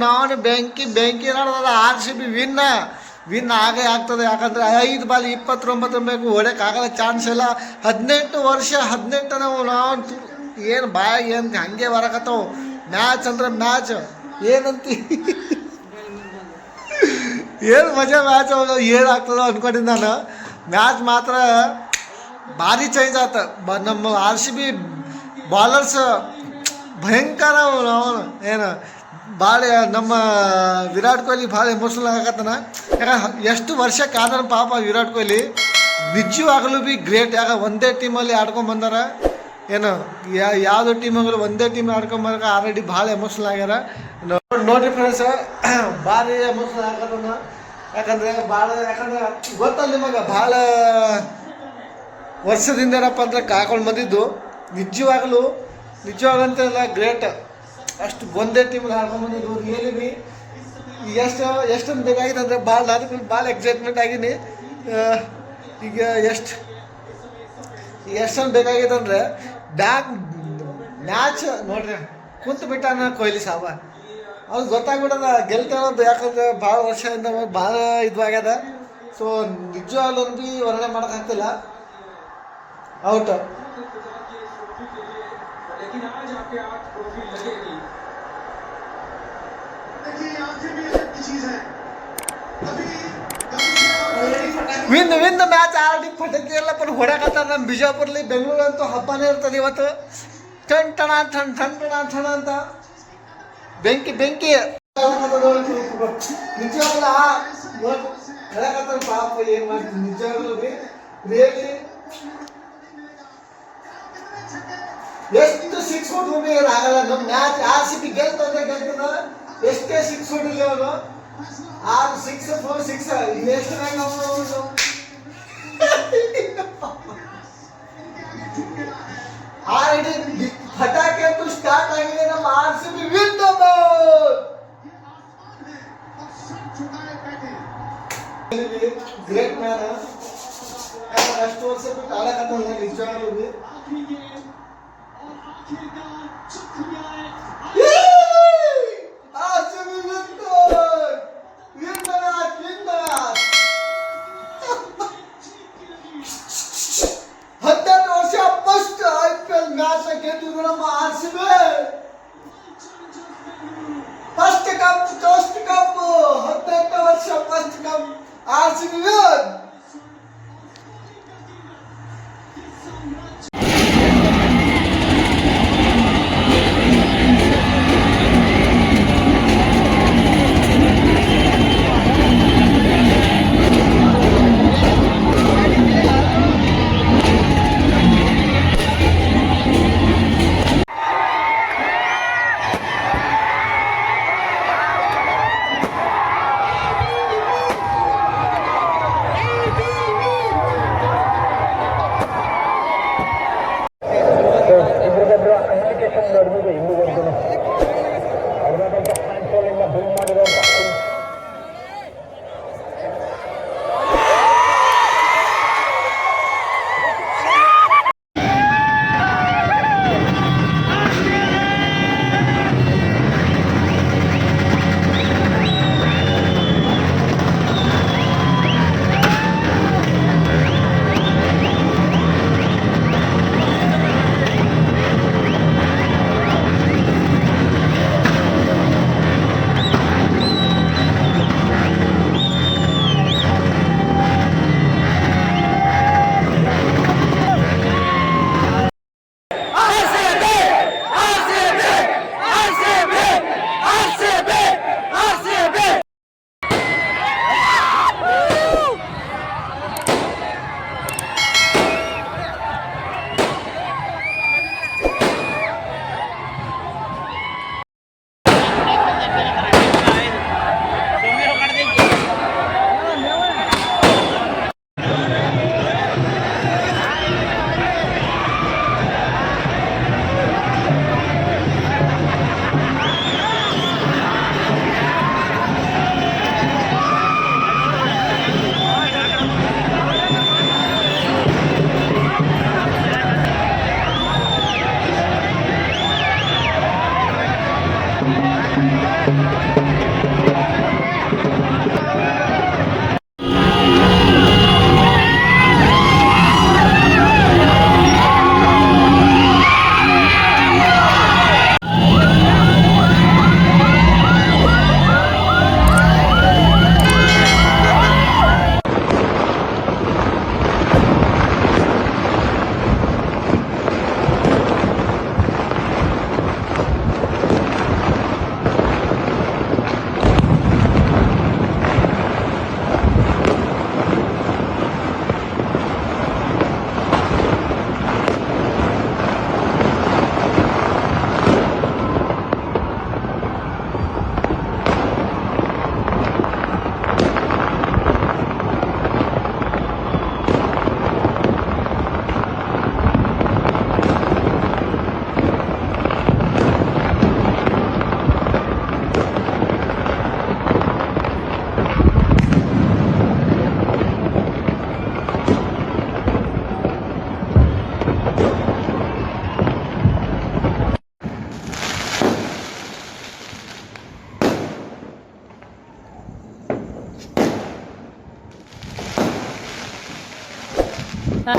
ನಾವು ಬೆಂಕಿ ನಡೆದ ಆರ್ ಸಿ ಬಿ ವಿನ್ ಆಗೇ ಆಗ್ತದೆ. ಯಾಕಂದರೆ 5 ಬಾಲ್ 29 ಬೇಕು, ಹೊಡೆಯೋಕ್ಕಾಗಲ್ಲ, ಚಾನ್ಸ್ ಇಲ್ಲ. 18 ವರ್ಷ 18 ನಾವು ಏನು ಬಾಯಿಗೆ ಅಂತ ಹಂಗೆ ಬರಕತ್ತವು. ಮ್ಯಾಚ್ ಅಂದ್ರೆ ಮ್ಯಾಚ್ ಏನಂತ ಏನು ಮಜಾ ಮ್ಯಾಚ್ ಏನಾಗ್ತದೋ ಅಂದ್ಕೊಂಡಿದ್ದು ನಾನು. ಮ್ಯಾಚ್ ಮಾತ್ರ ಭಾರಿ ಚೇಂಜ್ ಆಯ್ತು. ನಮ್ಮ ಆರ್ ಸಿ ಬಿ ಬಾಲರ್ಸ್ ಭಯಂಕರ ಅವನು ಏನು ಭಾಳ ನಮ್ಮ ವಿರಾಟ್ ಕೊಹ್ಲಿ ಭಾಳ ಎಮೋಷ್ನಲ್ ಆಗತ್ತಾನ. ಯಾಕಂದ್ರೆ ಎಷ್ಟು ವರ್ಷ ಕಾದನ ಪಾಪ ವಿರಾಟ್ ಕೊಹ್ಲಿ ನಿಜವಾಗಲೂ ಬಿ ಗ್ರೇಟ್. ಯಾಕೆ ಒಂದೇ ಟೀಮಲ್ಲಿ ಆಡ್ಕೊಂಬಂದಾರ, ಏನು ಯಾವುದೋ ಟೀಮಾಗಲೂ ಒಂದೇ ಟೀಮ್ ಆಡ್ಕೊಂಬಂದಾಗ ಆಲ್ರೆಡಿ ಭಾಳ ಎಮೋಷ್ನಲ್ ಆಗ್ಯಾರ. ನೋಡ್ರಿ ಫ್ರೆಂಡ್ಸ್, ಭಾರಿ ಎಮೋಷ್ನಲ್ ಆಗತ್ತಾನ. ಯಾಕಂದರೆ ಗೊತ್ತಲ್ಲ ನಿಮಗೆ, ಭಾಳ ವರ್ಷದಿಂದ ಏನಪ್ಪ ಅಂದ್ರೆ ಕಾಕೊಂಡು ಬಂದಿದ್ದು. ನಿಜವಾಗಂತೆಲ್ಲ ಗ್ರೇಟ್. ಅಷ್ಟು ಒಂದೇ ಟೀಮ್ಗೆ ಆಡ್ಕೊಂಡ್ಬಂದಿದ್ದು ರಿಯಲಿ ಬಿ. ಎಷ್ಟೊಂದು ಬೇಕಾಗಿದೆ ಅಂದರೆ ಭಾಳ ಎಕ್ಸೈಟ್ಮೆಂಟ್ ಆಗೀನಿ. ಈಗ ಎಷ್ಟೊಂದು ಬೇಕಾಗಿದೆ ಅಂದರೆ ಮ್ಯಾಚ್ ನೋಡ್ರಿ ಕುಂತು ಬಿಟ್ಟಾನ ಕೊಹ್ಲಿ ಸಾಬ. ಅವ್ರಿಗೆ ಗೊತ್ತಾಗ್ಬಿಟ್ಟದ ಗೆಲ್ತಾನಂತ. ಯಾಕಂದರೆ ಭಾಳ ವರ್ಷದಿಂದ ಭಾಳ ಆಗ್ಯದ. ಸೊ ನಿಜವಾಗ್ಲೂ ಬಿ ವರ್ಣನೆ ಮಾಡೋಕ್ಕಾಗ್ತಿಲ್ಲ. ಔಟ್ ವಿನ್ ಮ್ಯಾಚ್ ಆಲ್ರೆಡಿ ಪಟಾಕಿ ಎಲ್ಲ ಹೊಡ್ಯಾಕತ್ತಾರ. ನಮ್ಮ ಬಿಜಾಪುರ್ಲಿ ಬೆಂಗಳೂರು ಅಂತೂ ಹಬ್ಬನೇ ಇರ್ತದೆ ಇವತ್ತು. ಟಣ್ ಟಣ ಅಂತ ಬೆಂಕಿ ನಿಜವಾಗ್ಲ ಹೇಳಕತ್ತಾರ ಪಾಪ. ಏನು ಮಾಡ್ತೀವಿ ನಿಜವಾಗ್ಲೂ ರಿಯಲಿ. ಎಷ್ಟು 6 ಫುಟ್ ಭೂಮಿ ಆಗಲ್ಲ. ನಮ್ಮ ಮ್ಯಾಚ್ ಆರ್ ಸಿ ಬಿ ಗೆಲ್ತಂದ್ರೆ ಗೆಲ್ತದ. ಎಷ್ಟೇ 6 ಫುಟ್ ಇಲ್ಲಿ ಅವನು 6 4 6 ಎಷ್ಟು ಆಲ್ರೆಡಿ ಪಟಾಕಿ ಅಂತೂ ಸ್ಟಾರ್ಟ್ ಆಗಿದೆ. ನಮ್ಮ R C B win the great man. ಅಷ್ಟು ವರ್ಷ ಬಿಟ್ಟು ಆಡಕತ್ತಲ್ಲ ನಿಜವಾಗ್ಲೂ. ಫಸ್ಟ್ ಕಪ್ 18 ವರ್ಷ first cup R C B. ಓ